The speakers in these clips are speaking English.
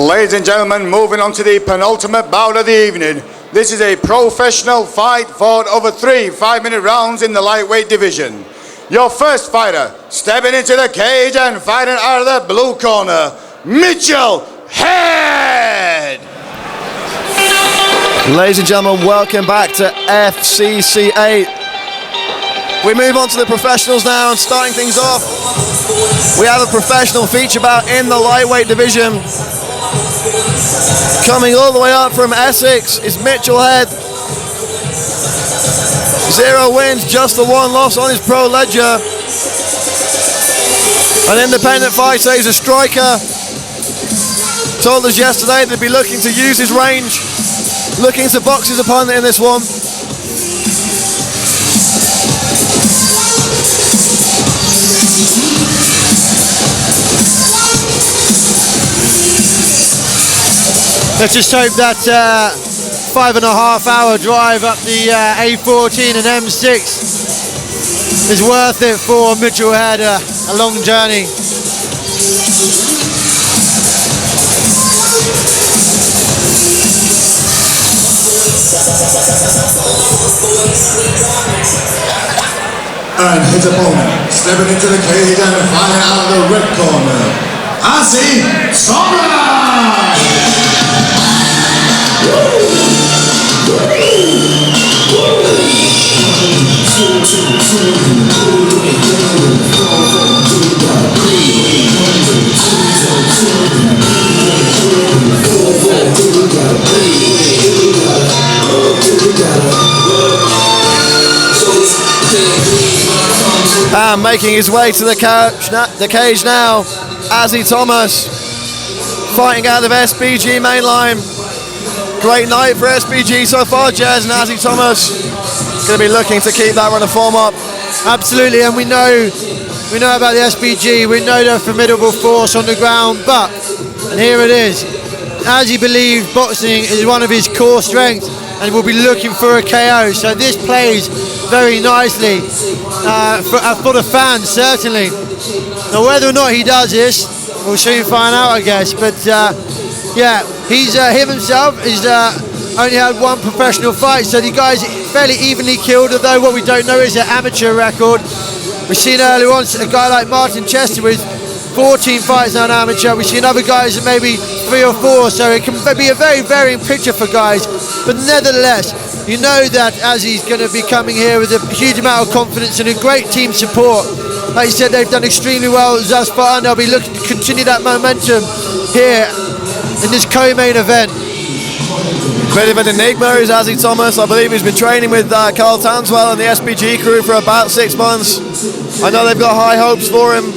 Ladies and gentlemen, moving on to the penultimate bout of the evening. This is a professional fight fought over 3 5-minute rounds in the lightweight division. Your first fighter, stepping into the cage and fighting out of the blue corner, Mitchell Head. Ladies and gentlemen, welcome back to FCC8. We move on to the professionals now, and starting things off, we have a professional feature bout in the lightweight division. Coming all the way up from Essex is Mitchell Head. 0 wins, just the 1 loss on his pro ledger. An independent fighter, he's a striker. Told us yesterday they'd be looking to use his range, looking to box his opponent in this one. Let's just hope that 5.5-hour drive up the A14 and M6 is worth it for Mitchell Head, a long journey. And his opponent, stepping into the cage and fighting out of the red corner, Azi Thomas! And making his way to the cage now, Azi Thomas, fighting out of SBG mainline. Great night for SBG so far, Jez, and Azi Thomas going to be looking to keep that run of form up. Absolutely, and we know about the SBG, we know they're a formidable force on the ground, but, and here it is, as he believes boxing is one of his core strengths and will be looking for a KO, so this plays very nicely for the fans, certainly. Now whether or not he does this, we'll soon find out, I guess, but yeah, he's him himself is only had 1 professional fight, so the guy's fairly evenly killed, although what we don't know is their amateur record. We've seen earlier on a guy like Martin Chester with 14 fights as an amateur. We've seen other guys at maybe 3 or 4, so it can be a very varying picture for guys, but nevertheless, you know that Azi's going to be coming here with a huge amount of confidence and a great team support. Like you said, they've done extremely well thus far, and they'll be looking to continue that momentum here in this co-main event. Bit of an enigma is Azi Thomas. I believe he's been training with Carl Tanswell and the SBG crew for about 6 months. I know they've got high hopes for him.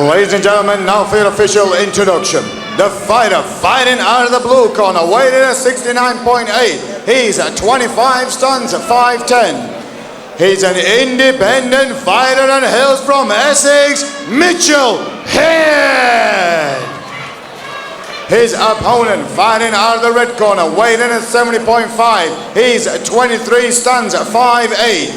Ladies and gentlemen, now for your official introduction. The fighter fighting out of the blue corner, weighted at 69.8. He's at 25 stons, 5'10". He's an independent fighter and hails from Essex, Mitchell Head. His opponent fighting out of the red corner, weighing in at 70.5. He's 23 stons, 5'8".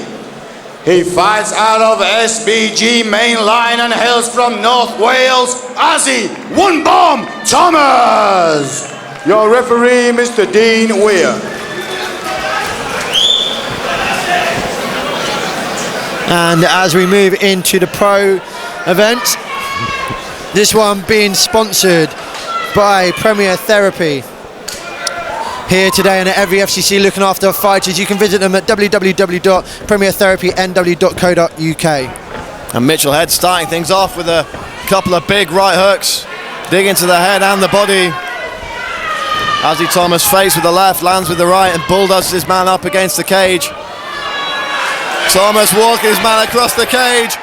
He fights out of SBG mainline and hails from North Wales, Azi "One Bomb" Thomas. Your referee, Mr. Dean Weir. And as we move into the pro event, this one being sponsored by Premier Therapy. Here today and at every FCC looking after fighters. You can visit them at www.premiertherapynw.co.uk. And Mitchell Head starting things off with a couple of big right hooks, dig into the head and the body. Azi Thomas faced with the left, lands with the right, and bulldozes his man up against the cage. Thomas walking his man across the cage.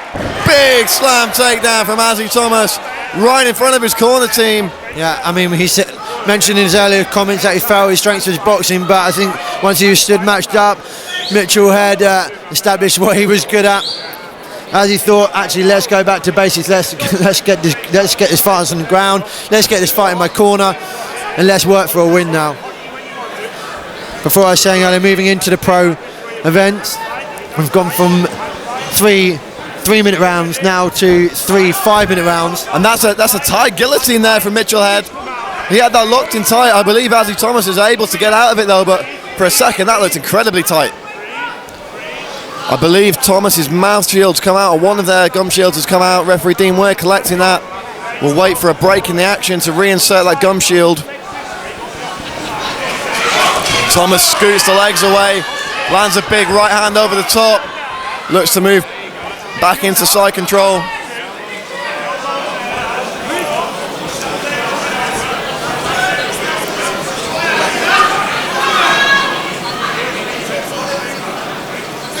Big slam takedown from Azi Thomas, right in front of his corner team. Yeah, I mean, he mentioned in his earlier comments that he felt his strength was boxing, but I think once he was stood matched up, Mitchell Head established what he was good at. As he thought, actually, let's go back to basics. Let's get this fight on the ground. Let's get this fight in my corner, and let's work for a win now. Before I was saying earlier, moving into the pro events, we've gone from 3 3-minute rounds now to 3 5-minute rounds. And that's a tight guillotine there from Mitchell Head. He had that locked in tight. I believe Azi Thomas is able to get out of it though, but for a second that looked incredibly tight. I believe Thomas's mouth shield's come out, or one of their gum shields has come out. Referee Dean Ware collecting that. We'll wait for a break in the action to reinsert that gum shield. Thomas scoots the legs away, lands a big right hand over the top, looks to move back into side control.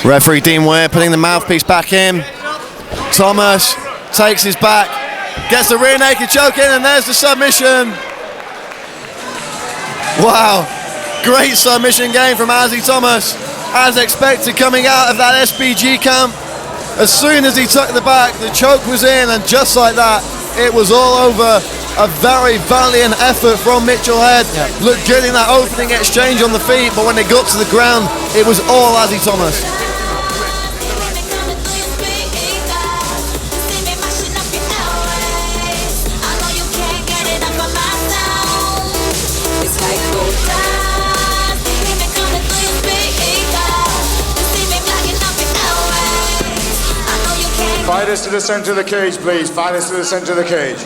Referee Dean Ware putting the mouthpiece back in. Thomas takes his back, gets the rear naked choke in, and there's the submission. Wow, great submission game from Azi Thomas. As expected, coming out of that SBG camp, as soon as he took the back, the choke was in, and just like that, it was all over. A very valiant effort from Mitchell Head. Looked good in that opening exchange on the feet, but when they got to the ground, it was all Azi Thomas. Fighters to the center of the cage, please. Fighters to the center of the cage.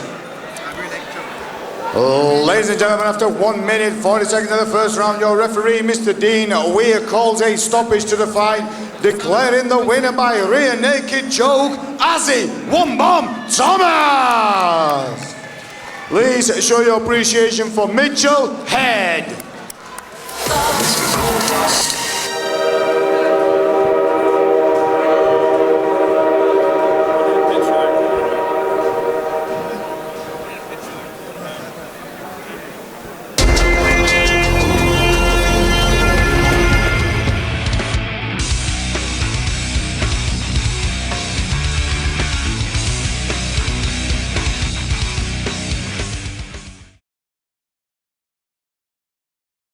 Ladies and gentlemen, after 1 minute, 40 seconds of the first round, your referee, Mr. Dean Weir, calls a stoppage to the fight, declaring the winner by rear naked choke, Azi "One Bomb" Thomas. Please show your appreciation for Mitchell Head.